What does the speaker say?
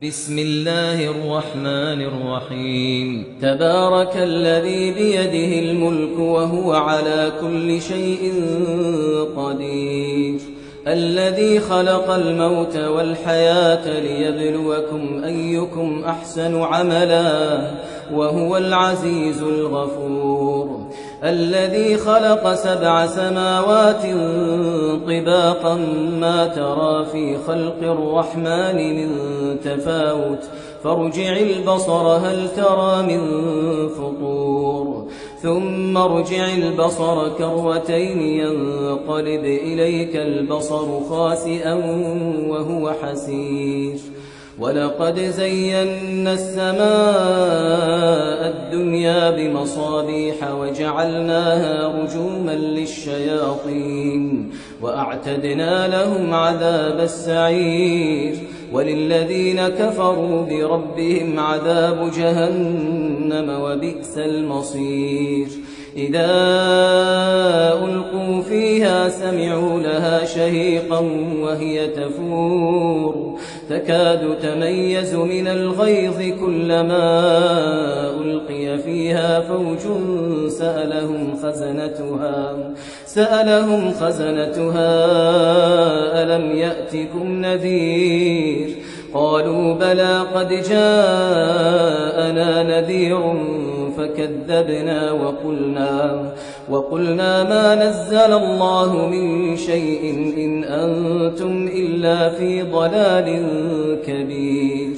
بسم الله الرحمن الرحيم تبارك الذي بيده الملك وهو على كل شيء قدير الذي خلق الموت والحياة ليبلوكم أيكم أحسن عملا وهو العزيز الغفور الذي خلق 7 سماوات طباقا ما ترى في خلق الرحمن من تفاوت فارجع البصر هل ترى من فطور ثم ارجع البصر كرتين ينقلب إليك البصر خاسئا وهو حسير ولقد زينا السماء الدنيا بمصابيح وجعلناها رجوما للشياطين وأعتدنا لهم عذاب السعير وللذين كفروا بربهم عذاب جهنم وبئس المصير إذا ألقوا فيها سمعوا لها شهيقا وهي تفور تكاد تميز من الغيظ كلما ألقي فيها فوج سألهم خزنتها ألم يأتكم نذير قالوا بلى قد جاءنا نذير فكذبنا وقلنا ما نزل الله من شيء إن أنتم إلا في ضلال كبير.